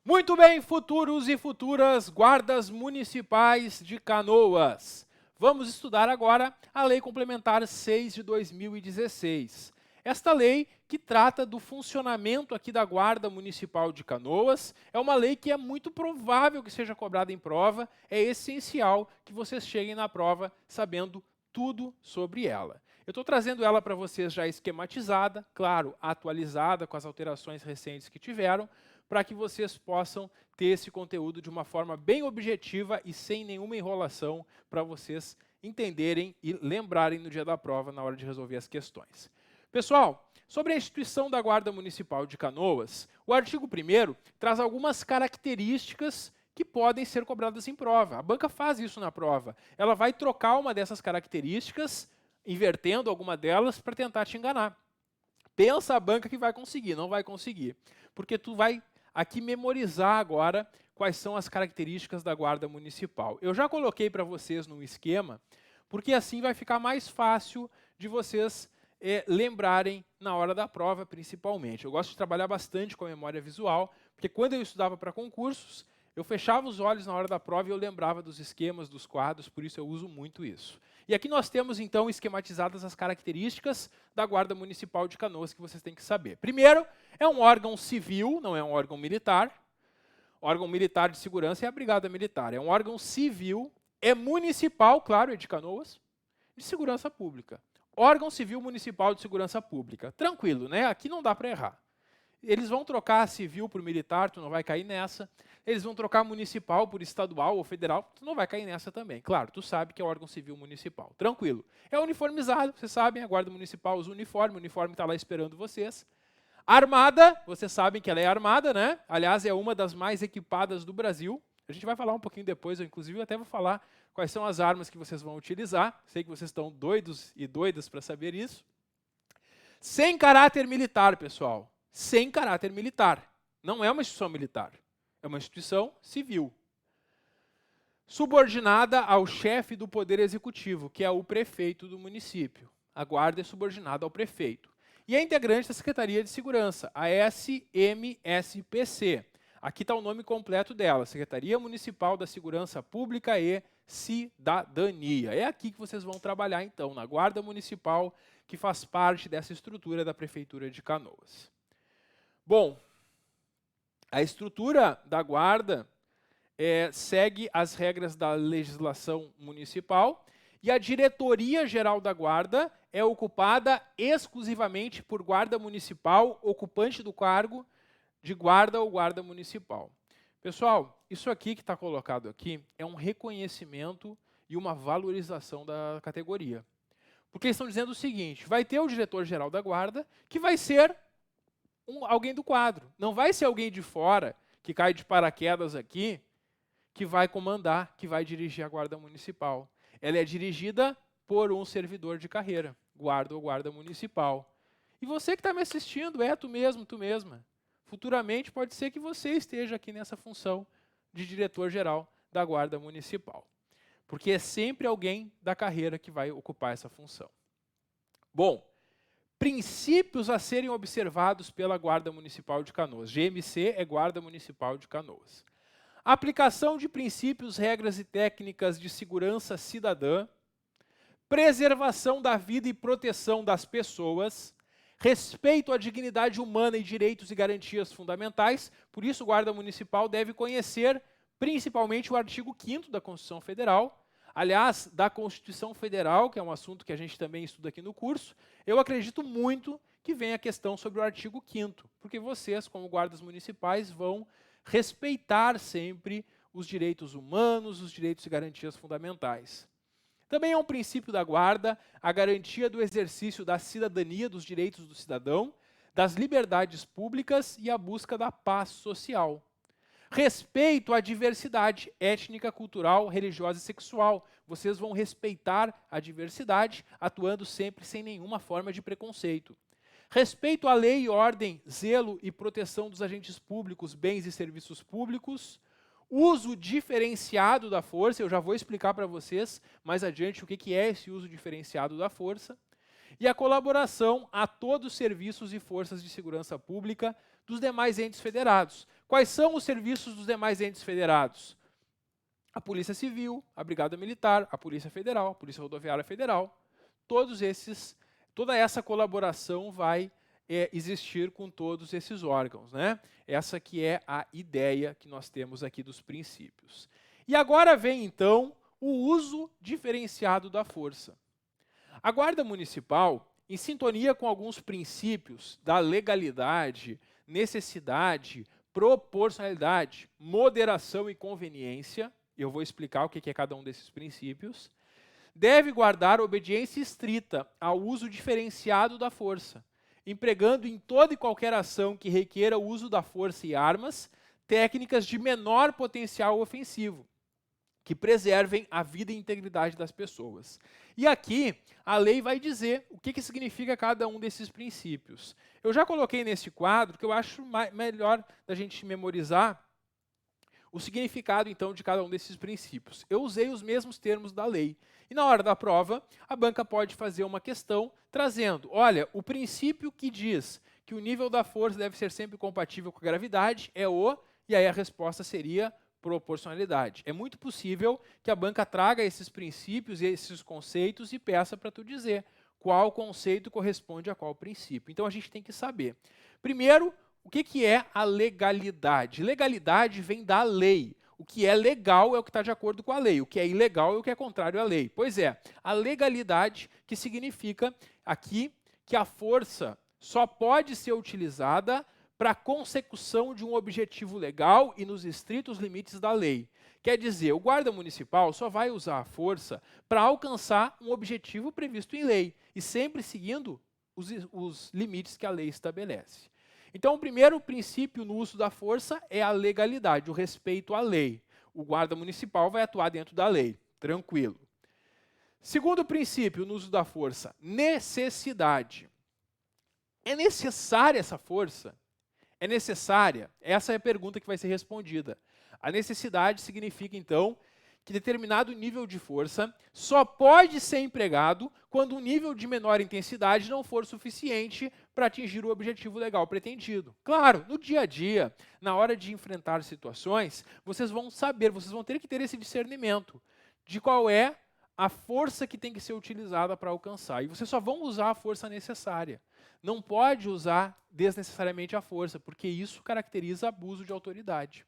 Muito bem, futuros e futuras guardas municipais de Canoas. Vamos estudar agora a Lei Complementar 6 de 2016. Esta lei que trata do funcionamento aqui da Guarda Municipal de Canoas é uma lei que é muito provável que seja cobrada em prova, é essencial que vocês cheguem na prova sabendo tudo sobre ela. Eu estou trazendo ela para vocês já esquematizada, claro, atualizada com as alterações recentes que tiveram, para que vocês possam ter esse conteúdo de uma forma bem objetiva e sem nenhuma enrolação para vocês entenderem e lembrarem no dia da prova, na hora de resolver as questões. Pessoal, sobre a instituição da Guarda Municipal de Canoas, o artigo 1º traz algumas características que podem ser cobradas em prova. A banca faz isso na prova. Ela vai trocar uma dessas características, invertendo alguma delas, para tentar te enganar. Pensa a banca que vai conseguir, não vai conseguir. Porque tu vai aqui memorizar agora quais são as características da Guarda Municipal. Eu já coloquei para vocês no esquema, porque assim vai ficar mais fácil de vocês lembrarem na hora da prova, principalmente. Eu gosto de trabalhar bastante com a memória visual, porque quando eu estudava para concursos, eu fechava os olhos na hora da prova e eu lembrava dos esquemas, dos quadros, por isso eu uso muito isso. E aqui nós temos, então, esquematizadas as características da Guarda Municipal de Canoas que vocês têm que saber. Primeiro, é um órgão civil, não é um órgão militar. Órgão militar de segurança é a Brigada Militar. É um órgão civil, é municipal, claro, é de Canoas, de segurança pública. Órgão civil municipal de segurança pública. Tranquilo, né? Aqui não dá para errar. Eles vão trocar civil por militar, tu não vai cair nessa. Eles vão trocar municipal por estadual ou federal, tu não vai cair nessa também. Claro, tu sabe que é órgão civil municipal. Tranquilo. É uniformizado, vocês sabem, a Guarda Municipal usa uniforme, o uniforme está lá esperando vocês. Armada, vocês sabem que ela é armada, né? Aliás, é uma das mais equipadas do Brasil. A gente vai falar um pouquinho depois, eu inclusive até vou falar quais são as armas que vocês vão utilizar. Sei que vocês estão doidos e doidas para saber isso. Sem caráter militar, pessoal. Sem caráter militar. Não é uma instituição militar. É uma instituição civil. Subordinada ao chefe do Poder Executivo, que é o prefeito do município. A guarda é subordinada ao prefeito. E é integrante da Secretaria de Segurança, a SMSPC. Aqui está o nome completo dela, Secretaria Municipal da Segurança Pública e Cidadania. É aqui que vocês vão trabalhar, então, na Guarda Municipal, que faz parte dessa estrutura da Prefeitura de Canoas. Bom, a estrutura da guarda segue as regras da legislação municipal e a diretoria-geral da guarda é ocupada exclusivamente por guarda municipal, ocupante do cargo de guarda ou guarda municipal. Pessoal, isso aqui que está colocado aqui é um reconhecimento e uma valorização da categoria. Porque eles estão dizendo o seguinte, vai ter o diretor-geral da guarda, que vai ser alguém do quadro. Não vai ser alguém de fora, que cai de paraquedas aqui, que vai comandar, que vai dirigir a guarda municipal. Ela é dirigida por um servidor de carreira, guarda ou guarda municipal. E você que está me assistindo, tu mesmo, tu mesma. Futuramente pode ser que você esteja aqui nessa função de diretor-geral da guarda municipal. Porque é sempre alguém da carreira que vai ocupar essa função. Bom, princípios a serem observados pela Guarda Municipal de Canoas. GMC é Guarda Municipal de Canoas. Aplicação de princípios, regras e técnicas de segurança cidadã, preservação da vida e proteção das pessoas, respeito à dignidade humana e direitos e garantias fundamentais. Por isso, o Guarda Municipal deve conhecer principalmente o artigo 5º da Constituição Federal. Aliás, da Constituição Federal, que é um assunto que a gente também estuda aqui no curso, eu acredito muito que venha a questão sobre o artigo 5º, porque vocês, como guardas municipais, vão respeitar sempre os direitos humanos, os direitos e garantias fundamentais. Também é um princípio da guarda a garantia do exercício da cidadania, dos direitos do cidadão, das liberdades públicas e a busca da paz social. Respeito à diversidade étnica, cultural, religiosa e sexual. Vocês vão respeitar a diversidade, atuando sempre sem nenhuma forma de preconceito. Respeito à lei e ordem, zelo e proteção dos agentes públicos, bens e serviços públicos. Uso diferenciado da força, eu já vou explicar para vocês mais adiante o que é esse uso diferenciado da força. E a colaboração a todos os serviços e forças de segurança pública dos demais entes federados, Quais são os serviços dos demais entes federados? A Polícia Civil, a Brigada Militar, a Polícia Federal, a Polícia Rodoviária Federal. Toda essa colaboração vai existir com todos esses órgãos, né? Essa que é a ideia que nós temos aqui dos princípios. E agora vem, então, o uso diferenciado da força. A Guarda Municipal, em sintonia com alguns princípios da legalidade, necessidade, proporcionalidade, moderação e conveniência, eu vou explicar o que é cada um desses princípios, deve guardar obediência estrita ao uso diferenciado da força, empregando em toda e qualquer ação que requeira o uso da força e armas, técnicas de menor potencial ofensivo, que preservem a vida e integridade das pessoas. E aqui, a lei vai dizer o que significa cada um desses princípios. Eu já coloquei nesse quadro, que eu acho melhor da gente memorizar, o significado, então, de cada um desses princípios. Eu usei os mesmos termos da lei. E na hora da prova, a banca pode fazer uma questão trazendo, olha, o princípio que diz que o nível da força deve ser sempre compatível com a gravidade é o, e aí a resposta seria proporcionalidade. É muito possível que a banca traga esses princípios e esses conceitos e peça para tu dizer qual conceito corresponde a qual princípio. Então a gente tem que saber. Primeiro, o que é a legalidade? Legalidade vem da lei. O que é legal é o que está de acordo com a lei. O que é ilegal é o que é contrário à lei. Pois é, a legalidade que significa aqui que a força só pode ser utilizada para a consecução de um objetivo legal e nos estritos limites da lei. Quer dizer, o guarda municipal só vai usar a força para alcançar um objetivo previsto em lei e sempre seguindo os limites que a lei estabelece. Então, o primeiro princípio no uso da força é a legalidade, o respeito à lei. O guarda municipal vai atuar dentro da lei, tranquilo. Segundo princípio no uso da força, necessidade. É necessária essa força? É necessária? Essa é a pergunta que vai ser respondida. A necessidade significa, então, que determinado nível de força só pode ser empregado quando um nível de menor intensidade não for suficiente para atingir o objetivo legal pretendido. Claro, no dia a dia, na hora de enfrentar situações, vocês vão saber, vocês vão ter que ter esse discernimento de qual é a força que tem que ser utilizada para alcançar. E vocês só vão usar a força necessária. Não pode usar desnecessariamente a força, porque isso caracteriza abuso de autoridade.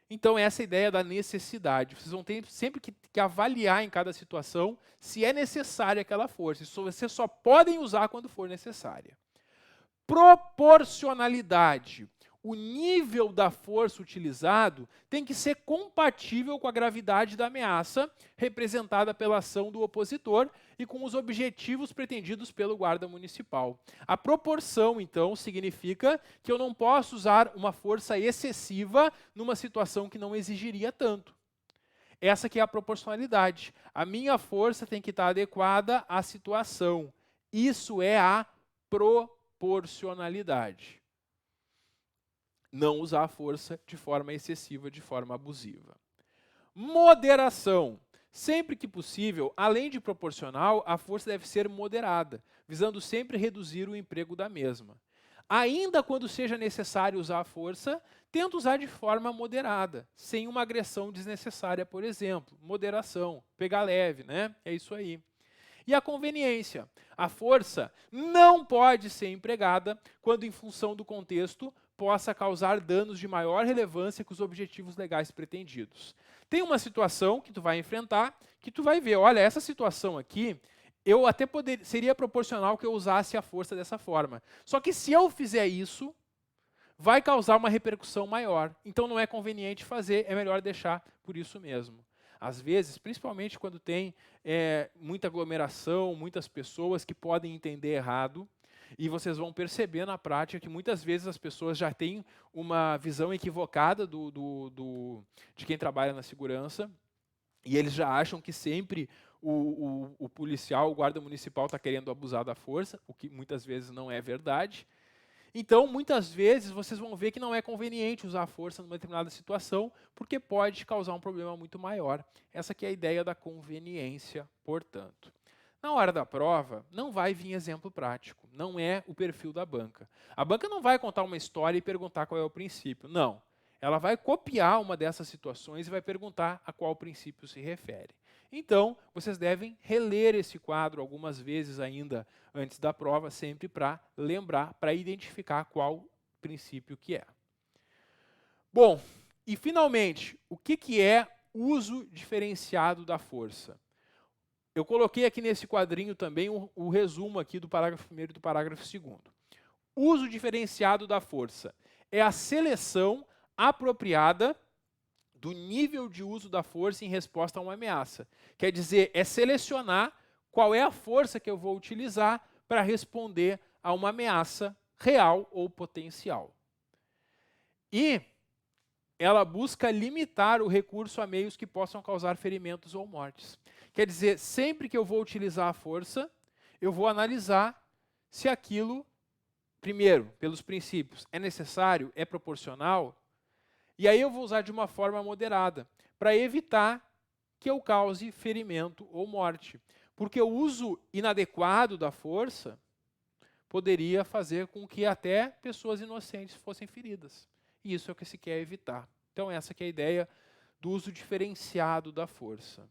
Então, essa é a ideia da necessidade. Vocês vão ter sempre que avaliar em cada situação se é necessária aquela força. Isso vocês só podem usar quando for necessária. Proporcionalidade. O nível da força utilizado tem que ser compatível com a gravidade da ameaça representada pela ação do opositor e com os objetivos pretendidos pelo guarda municipal. A proporção, então, significa que eu não posso usar uma força excessiva numa situação que não exigiria tanto. Essa que é a proporcionalidade. A minha força tem que estar adequada à situação. Isso é a proporcionalidade. Não usar a força de forma excessiva, de forma abusiva. Moderação. Sempre que possível, além de proporcional, a força deve ser moderada, visando sempre reduzir o emprego da mesma. Ainda quando seja necessário usar a força, tenta usar de forma moderada, sem uma agressão desnecessária, por exemplo. Moderação, pegar leve, né? É isso aí. E a conveniência. A força não pode ser empregada quando, em função do contexto, possa causar danos de maior relevância que os objetivos legais pretendidos. Tem uma situação que tu vai enfrentar, que tu vai ver, olha, essa situação aqui, eu até seria proporcional que eu usasse a força dessa forma. Só que se eu fizer isso, vai causar uma repercussão maior. Então não é conveniente fazer, é melhor deixar por isso mesmo. Às vezes, principalmente quando tem muita aglomeração, muitas pessoas que podem entender errado, e vocês vão perceber na prática que muitas vezes as pessoas já têm uma visão equivocada de quem trabalha na segurança, e eles já acham que sempre o policial, o guarda municipal está querendo abusar da força, o que muitas vezes não é verdade. Então, muitas vezes, vocês vão ver que não é conveniente usar a força numa determinada situação, porque pode causar um problema muito maior. Essa aqui é a ideia da conveniência, portanto. Na hora da prova, não vai vir exemplo prático, não é o perfil da banca. A banca não vai contar uma história e perguntar qual é o princípio, não. Ela vai copiar uma dessas situações e vai perguntar a qual princípio se refere. Então, vocês devem reler esse quadro algumas vezes ainda antes da prova, sempre para lembrar, para identificar qual princípio que é. Bom, e finalmente, o que é uso diferenciado da força? Eu coloquei aqui nesse quadrinho também o resumo aqui do parágrafo 1º e do parágrafo 2º. Uso diferenciado da força é a seleção apropriada do nível de uso da força em resposta a uma ameaça. Quer dizer, é selecionar qual é a força que eu vou utilizar para responder a uma ameaça real ou potencial. E ela busca limitar o recurso a meios que possam causar ferimentos ou mortes. Quer dizer, sempre que eu vou utilizar a força, eu vou analisar se aquilo, primeiro, pelos princípios, é necessário, é proporcional, e aí eu vou usar de uma forma moderada, para evitar que eu cause ferimento ou morte. Porque o uso inadequado da força poderia fazer com que até pessoas inocentes fossem feridas. E isso é o que se quer evitar. Então essa que é a ideia do uso diferenciado da força.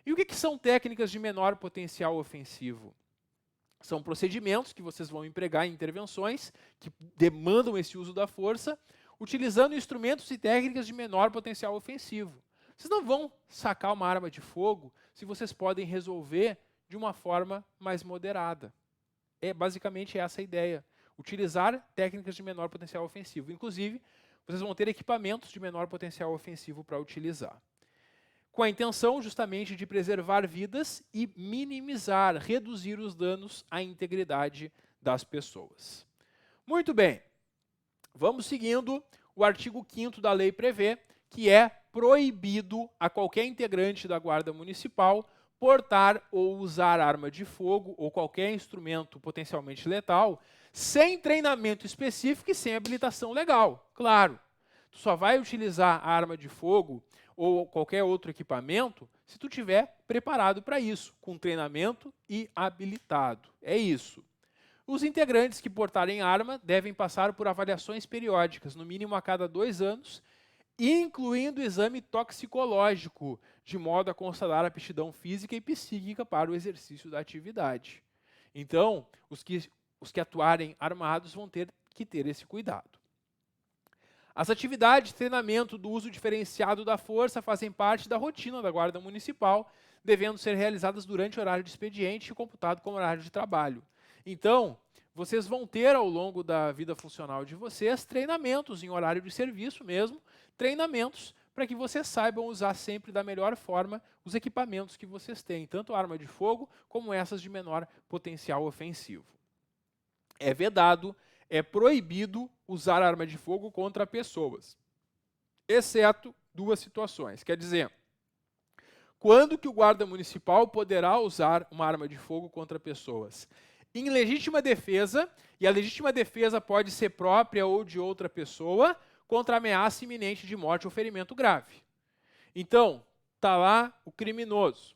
E o que são técnicas de menor potencial ofensivo? São procedimentos que vocês vão empregar em intervenções que demandam esse uso da força, utilizando instrumentos e técnicas de menor potencial ofensivo. Vocês não vão sacar uma arma de fogo se vocês podem resolver de uma forma mais moderada. É basicamente essa a ideia. Utilizar técnicas de menor potencial ofensivo. Inclusive, vocês vão ter equipamentos de menor potencial ofensivo para utilizar. Com a intenção justamente de preservar vidas e minimizar, reduzir os danos à integridade das pessoas. Muito bem, vamos seguindo. O artigo 5º da lei prevê que é proibido a qualquer integrante da Guarda Municipal portar ou usar arma de fogo ou qualquer instrumento potencialmente letal sem treinamento específico e sem habilitação legal. Claro, tu só vai utilizar a arma de fogo ou qualquer outro equipamento se tu estiver preparado para isso, com treinamento e habilitado. É isso. Os integrantes que portarem arma devem passar por avaliações periódicas, no mínimo a cada 2 anos, incluindo exame toxicológico, de modo a constatar a aptidão física e psíquica para o exercício da atividade. Então, os que atuarem armados vão ter que ter esse cuidado. As atividades de treinamento do uso diferenciado da força fazem parte da rotina da Guarda Municipal, devendo ser realizadas durante o horário de expediente e computado como horário de trabalho. Então, vocês vão ter ao longo da vida funcional de vocês treinamentos em horário de serviço mesmo, treinamentos para que vocês saibam usar sempre da melhor forma os equipamentos que vocês têm, tanto arma de fogo como essas de menor potencial ofensivo. É vedado, é proibido usar arma de fogo contra pessoas, exceto 2 situações. Quer dizer, quando que o guarda municipal poderá usar uma arma de fogo contra pessoas? Em legítima defesa, e a legítima defesa pode ser própria ou de outra pessoa, contra ameaça iminente de morte ou ferimento grave. Então, está lá o criminoso,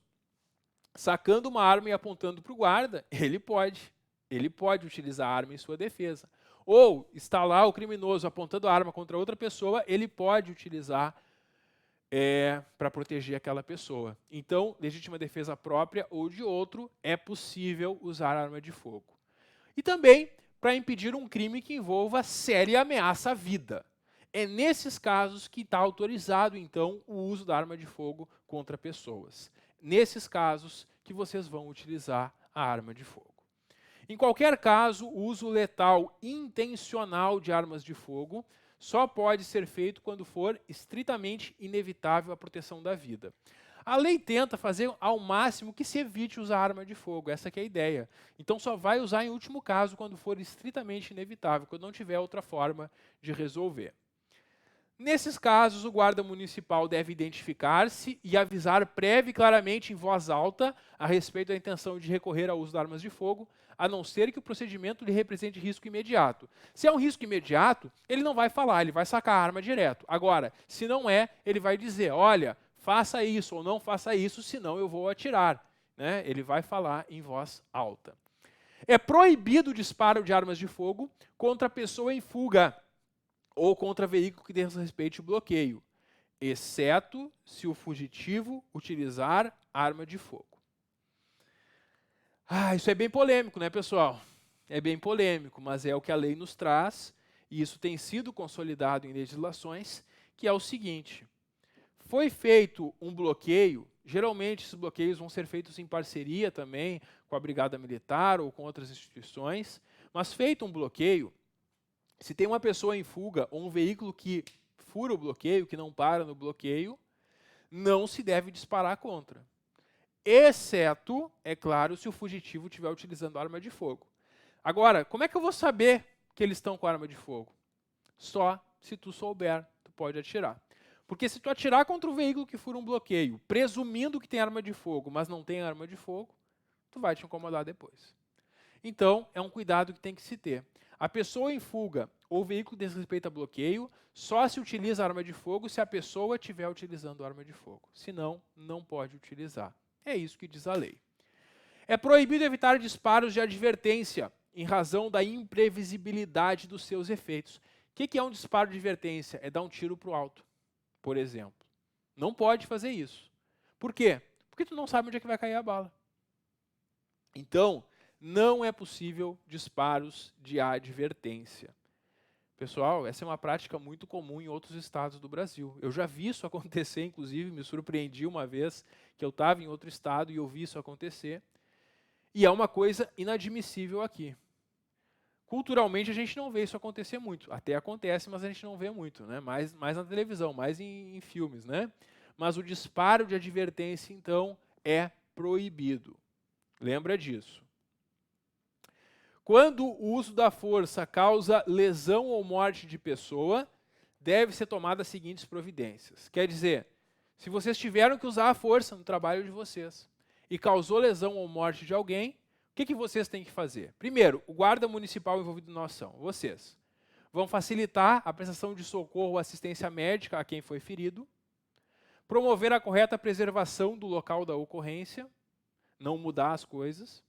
sacando uma arma e apontando para o guarda, ele pode utilizar a arma em sua defesa. Ou está lá o criminoso apontando a arma contra outra pessoa, ele pode utilizar para proteger aquela pessoa. Então, legítima defesa própria ou de outro, é possível usar arma de fogo. E também para impedir um crime que envolva séria ameaça à vida. É nesses casos que está autorizado, então, o uso da arma de fogo contra pessoas. Nesses casos que vocês vão utilizar a arma de fogo. Em qualquer caso, o uso letal intencional de armas de fogo só pode ser feito quando for estritamente inevitável a proteção da vida. A lei tenta fazer ao máximo que se evite usar arma de fogo, essa que é a ideia. Então só vai usar em último caso quando for estritamente inevitável, quando não tiver outra forma de resolver. Nesses casos, o guarda municipal deve identificar-se e avisar prévia e claramente em voz alta a respeito da intenção de recorrer ao uso de armas de fogo, a não ser que o procedimento lhe represente risco imediato. Se é um risco imediato, ele não vai falar, ele vai sacar a arma direto. Agora, se não é, ele vai dizer, olha, faça isso ou não faça isso, senão eu vou atirar. né, ele vai falar em voz alta. É proibido o disparo de armas de fogo contra pessoa em fuga ou contra veículo que desrespeite o bloqueio, exceto se o fugitivo utilizar arma de fogo. Isso é bem polêmico, né, pessoal? É bem polêmico, mas é o que a lei nos traz, e isso tem sido consolidado em legislações, que é o seguinte: foi feito um bloqueio, geralmente esses bloqueios vão ser feitos em parceria também com a Brigada Militar ou com outras instituições, mas feito um bloqueio, se tem uma pessoa em fuga ou um veículo que fura o bloqueio, que não para no bloqueio, não se deve disparar contra. Exceto, é claro, se o fugitivo estiver utilizando arma de fogo. Agora, como é que eu vou saber que eles estão com arma de fogo? Só se tu souber, tu pode atirar. Porque se tu atirar contra o veículo que fura um bloqueio, presumindo que tem arma de fogo, mas não tem arma de fogo, tu vai te incomodar depois. Então, é um cuidado que tem que se ter. A pessoa em fuga ou veículo que desrespeita bloqueio, só se utiliza arma de fogo se a pessoa estiver utilizando arma de fogo. Senão, não pode utilizar. É isso que diz a lei. É proibido evitar disparos de advertência em razão da imprevisibilidade dos seus efeitos. O que é um disparo de advertência? É dar um tiro para o alto, por exemplo. Não pode fazer isso. Por quê? Porque tu não sabe onde é que vai cair a bala. Então, não é possível disparos de advertência. Pessoal, essa é uma prática muito comum em outros estados do Brasil. Eu já vi isso acontecer, inclusive, me surpreendi uma vez que eu estava em outro estado e eu vi isso acontecer. E é uma coisa inadmissível aqui. Culturalmente, a gente não vê isso acontecer muito. Até acontece, mas a gente não vê muito, né? Mais na televisão, mais em filmes, né? Mas o disparo de advertência, então, é proibido. Lembra disso. Quando o uso da força causa lesão ou morte de pessoa, deve ser tomada as seguintes providências. Quer dizer, se vocês tiveram que usar a força no trabalho de vocês e causou lesão ou morte de alguém, o que vocês têm que fazer? Primeiro, o guarda municipal envolvido na ação, vocês, vão facilitar a prestação de socorro ou assistência médica a quem foi ferido, promover a correta preservação do local da ocorrência, não mudar as coisas,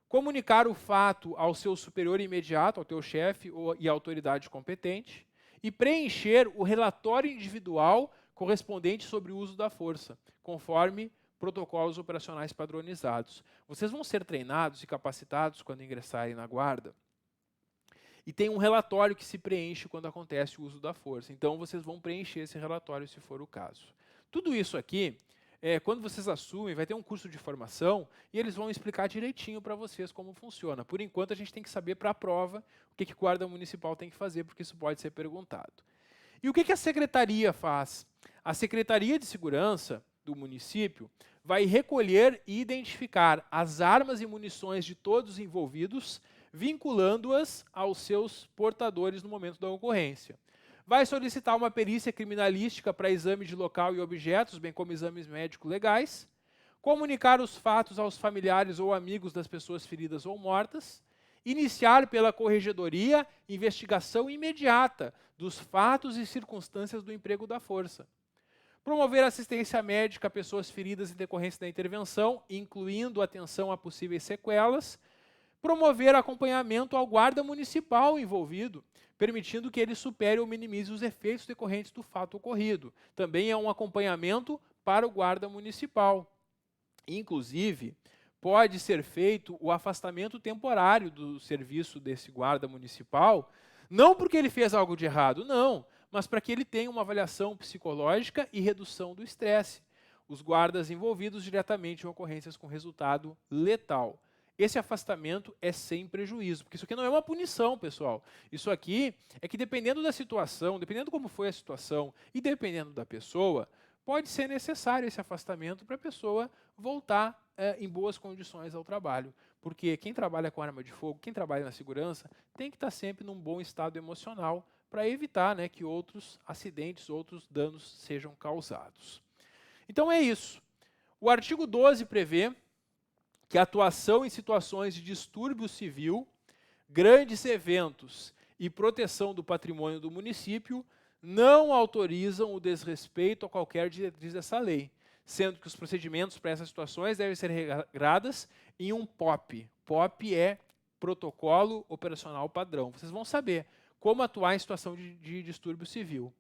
comunicar o fato ao seu superior imediato, ao teu chefe e à autoridade competente, e preencher o relatório individual correspondente sobre o uso da força, conforme protocolos operacionais padronizados. Vocês vão ser treinados e capacitados quando ingressarem na guarda, e tem um relatório que se preenche quando acontece o uso da força. Então, vocês vão preencher esse relatório se for o caso. Tudo isso aqui, quando vocês assumem, vai ter um curso de formação e eles vão explicar direitinho para vocês como funciona. Por enquanto, a gente tem que saber para a prova o que a guarda municipal tem que fazer, porque isso pode ser perguntado. E o que a secretaria faz? A Secretaria de Segurança do município vai recolher e identificar as armas e munições de todos os envolvidos, vinculando-as aos seus portadores no momento da ocorrência. Vai solicitar uma perícia criminalística para exame de local e objetos, bem como exames médico-legais, comunicar os fatos aos familiares ou amigos das pessoas feridas ou mortas, iniciar pela corregedoria investigação imediata dos fatos e circunstâncias do emprego da força, promover assistência médica a pessoas feridas em decorrência da intervenção, incluindo atenção a possíveis sequelas, promover acompanhamento ao guarda municipal envolvido, permitindo que ele supere ou minimize os efeitos decorrentes do fato ocorrido. Também é um acompanhamento para o guarda municipal. Inclusive, pode ser feito o afastamento temporário do serviço desse guarda municipal, não porque ele fez algo de errado, não, mas para que ele tenha uma avaliação psicológica e redução do estresse. Os guardas envolvidos diretamente em ocorrências com resultado letal. Esse afastamento é sem prejuízo, porque isso aqui não é uma punição, pessoal. Isso aqui é que, dependendo da situação, dependendo como foi a situação e dependendo da pessoa, pode ser necessário esse afastamento para a pessoa voltar em boas condições ao trabalho. Porque quem trabalha com arma de fogo, quem trabalha na segurança, tem que estar sempre num bom estado emocional para evitar, que outros acidentes, outros danos sejam causados. Então é isso. O artigo 12 prevê que a atuação em situações de distúrbio civil, grandes eventos e proteção do patrimônio do município não autorizam o desrespeito a qualquer diretriz dessa lei, sendo que os procedimentos para essas situações devem ser regrados em um POP. POP é Protocolo Operacional Padrão. Vocês vão saber como atuar em situação de distúrbio civil.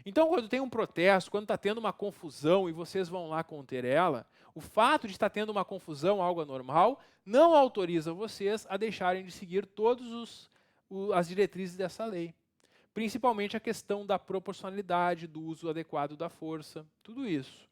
Então, quando tem um protesto, quando está tendo uma confusão e vocês vão lá conter ela, o fato de estar tendo uma confusão, algo anormal, não autoriza vocês a deixarem de seguir todas as diretrizes dessa lei. Principalmente a questão da proporcionalidade, do uso adequado da força, tudo isso.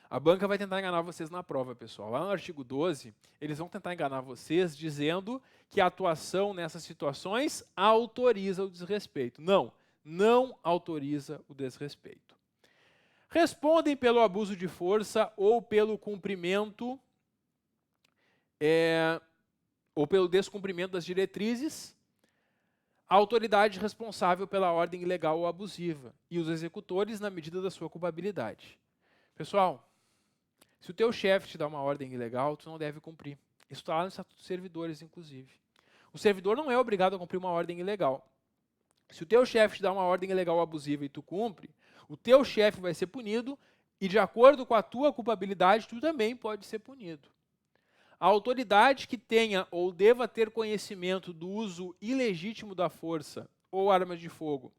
A banca vai tentar enganar vocês na prova, pessoal. Lá no artigo 12, eles vão tentar enganar vocês dizendo que a atuação nessas situações autoriza o desrespeito. Não, não autoriza o desrespeito. Respondem pelo abuso de força ou pelo cumprimento ou pelo descumprimento das diretrizes a autoridade responsável pela ordem ilegal ou abusiva e os executores na medida da sua culpabilidade. Pessoal, se o teu chefe te dá uma ordem ilegal, tu não deve cumprir. Isso está lá no Estatuto dos Servidores, inclusive. O servidor não é obrigado a cumprir uma ordem ilegal. Se o teu chefe te dá uma ordem ilegal ou abusiva e tu cumpre, o teu chefe vai ser punido e, de acordo com a tua culpabilidade, tu também pode ser punido. A autoridade que tenha ou deva ter conhecimento do uso ilegítimo da força ou armas de fogo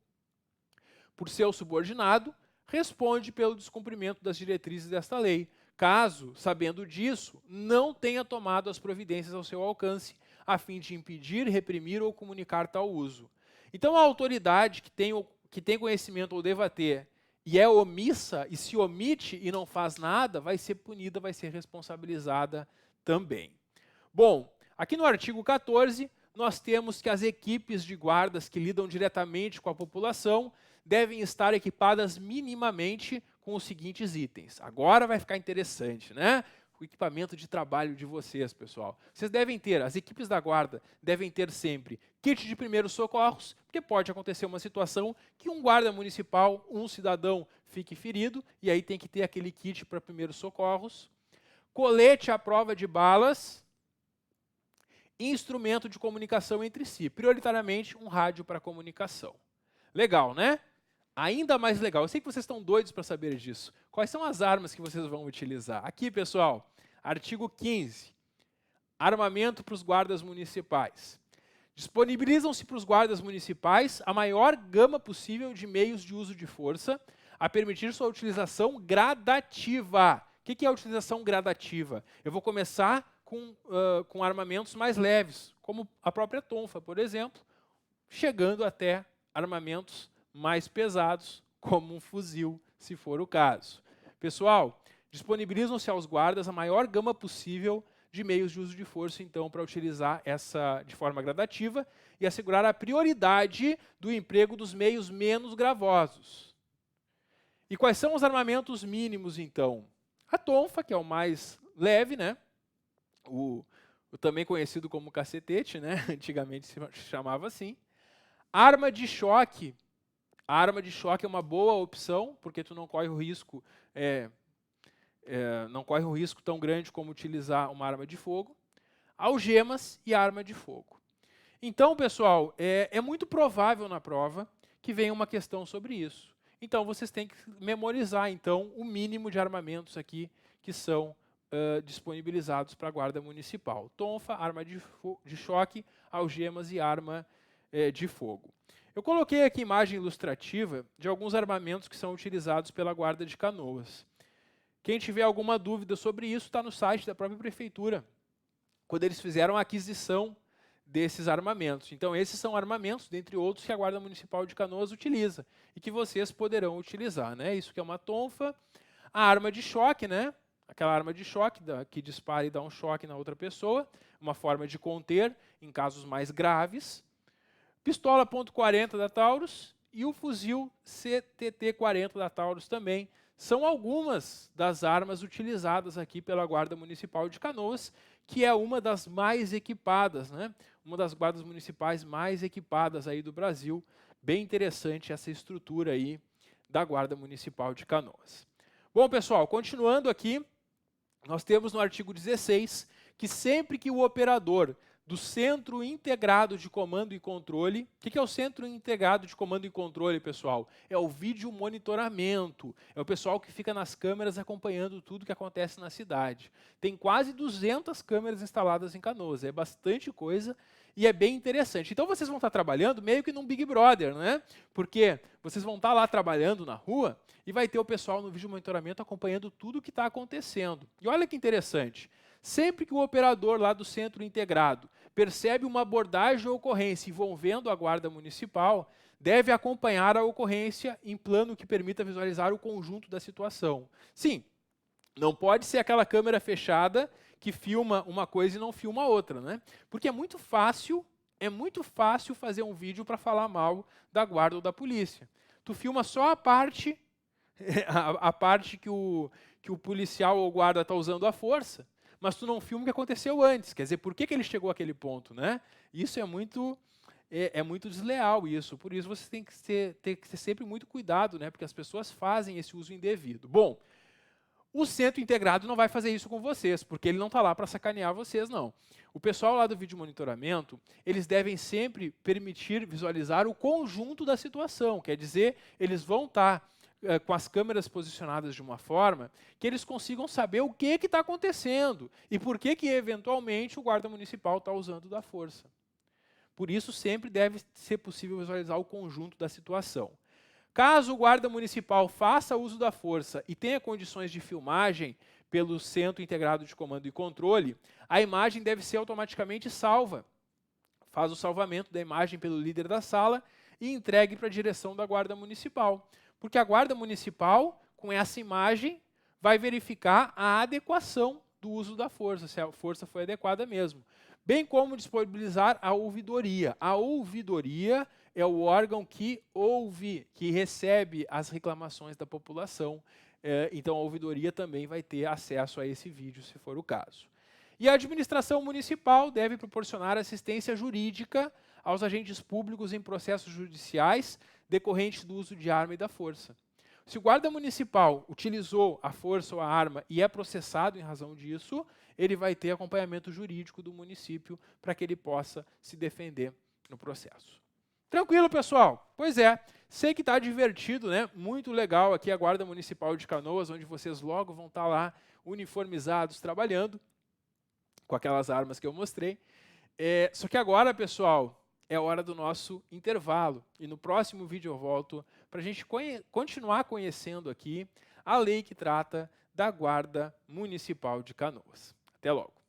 por seu subordinado, responde pelo descumprimento das diretrizes desta lei, caso, sabendo disso, não tenha tomado as providências ao seu alcance, a fim de impedir, reprimir ou comunicar tal uso. Então, a autoridade que tem conhecimento ou deva ter e é omissa, e se omite e não faz nada, vai ser punida, vai ser responsabilizada também. Bom, aqui no artigo 14, nós temos que as equipes de guardas que lidam diretamente com a população devem estar equipadas minimamente com os seguintes itens. Agora vai ficar interessante, né? O equipamento de trabalho de vocês, pessoal. Vocês devem ter, as equipes da guarda devem ter sempre kit de primeiros socorros, porque pode acontecer uma situação que um guarda municipal, um cidadão fique ferido, e aí tem que ter aquele kit para primeiros socorros. Colete à prova de balas, instrumento de comunicação entre si, prioritariamente um rádio para comunicação. Legal, né? Ainda mais legal, eu sei que vocês estão doidos para saber disso. Quais são as armas que vocês vão utilizar? Aqui, pessoal, artigo 15, armamento para os guardas municipais. Disponibilizam-se para os guardas municipais a maior gama possível de meios de uso de força, a permitir sua utilização gradativa. O que é a utilização gradativa? Eu vou começar com armamentos mais leves, como a própria tonfa, por exemplo, chegando até armamentos mais pesados, como um fuzil, se for o caso. Pessoal, disponibilizam-se aos guardas a maior gama possível de meios de uso de força, então, para utilizar essa de forma gradativa e assegurar a prioridade do emprego dos meios menos gravosos. E quais são os armamentos mínimos, então? A tonfa, que é o mais leve, né? O também conhecido como cacetete, né? Antigamente se chamava assim. Arma de choque. A arma de choque é uma boa opção, porque tu não corre o risco, não corre um risco tão grande como utilizar uma arma de fogo. Algemas e arma de fogo. Então, pessoal, é muito provável na prova que venha uma questão sobre isso. Então, vocês têm que memorizar, então, o mínimo de armamentos aqui que são disponibilizados para a guarda municipal. Tonfa, arma de choque, algemas e arma de fogo. Eu coloquei aqui imagem ilustrativa de alguns armamentos que são utilizados pela Guarda de Canoas. Quem tiver alguma dúvida sobre isso, está no site da própria prefeitura, quando eles fizeram a aquisição desses armamentos. Então, esses são armamentos, dentre outros, que a Guarda Municipal de Canoas utiliza e que vocês poderão utilizar, né? Isso que é uma tonfa. A arma de choque, né? Aquela arma de choque que dispara e dá um choque na outra pessoa, uma forma de conter em casos mais graves. Pistola .40 da Taurus e o fuzil CTT-40 da Taurus também são algumas das armas utilizadas aqui pela Guarda Municipal de Canoas, que é uma das mais equipadas, né? Uma das guardas municipais mais equipadas aí do Brasil. Bem interessante essa estrutura aí da Guarda Municipal de Canoas. Bom, pessoal, continuando aqui, nós temos no artigo 16 que sempre que o operador do Centro Integrado de Comando e Controle. O que é o Centro Integrado de Comando e Controle, pessoal? É o vídeo monitoramento. É o pessoal que fica nas câmeras acompanhando tudo que acontece na cidade. Tem quase 200 câmeras instaladas em Canoas. É bastante coisa e é bem interessante. Então vocês vão estar trabalhando meio que num Big Brother, né? Porque vocês vão estar lá trabalhando na rua e vai ter o pessoal no vídeo monitoramento acompanhando tudo o que está acontecendo. E olha que interessante. Sempre que o operador lá do Centro Integrado percebe uma abordagem ou ocorrência envolvendo a Guarda Municipal, deve acompanhar a ocorrência em plano que permita visualizar o conjunto da situação. Sim, não pode ser aquela câmera fechada que filma uma coisa e não filma outra, né? Porque é muito fácil fazer um vídeo para falar mal da guarda ou da polícia. Tu filma só a parte, a parte que o policial ou guarda está usando a força, mas tu não filma o que aconteceu antes. Quer dizer, por que ele chegou àquele ponto, né? Isso é muito desleal, isso. Por isso você tem que ter sempre muito cuidado, né? Porque as pessoas fazem esse uso indevido. Bom, o Centro Integrado não vai fazer isso com vocês, porque ele não está lá para sacanear vocês, não. O pessoal lá do vídeo monitoramento, eles devem sempre permitir visualizar o conjunto da situação. Quer dizer, eles vão estar com as câmeras posicionadas de uma forma que eles consigam saber o que está acontecendo e por que eventualmente, o guarda municipal está usando da força. Por isso, sempre deve ser possível visualizar o conjunto da situação. Caso o guarda municipal faça uso da força e tenha condições de filmagem pelo Centro Integrado de Comando e Controle, a imagem deve ser automaticamente salva. Faz o salvamento da imagem pelo líder da sala e entregue para a direção da Guarda Municipal. Porque a Guarda Municipal, com essa imagem, vai verificar a adequação do uso da força, se a força foi adequada mesmo. Bem como disponibilizar a ouvidoria. A ouvidoria é o órgão que ouve, que recebe as reclamações da população. Então, a ouvidoria também vai ter acesso a esse vídeo, se for o caso. E a administração municipal deve proporcionar assistência jurídica aos agentes públicos em processos judiciais decorrentes do uso de arma e da força. Se o guarda municipal utilizou a força ou a arma e é processado em razão disso, ele vai ter acompanhamento jurídico do município para que ele possa se defender no processo. Tranquilo, pessoal? Pois é, sei que está divertido, né? Muito legal aqui a Guarda Municipal de Canoas, onde vocês logo vão estar lá uniformizados, trabalhando com aquelas armas que eu mostrei. Só que agora, pessoal, é hora do nosso intervalo. E no próximo vídeo eu volto para a gente continuar conhecendo aqui a lei que trata da Guarda Municipal de Canoas. Até logo.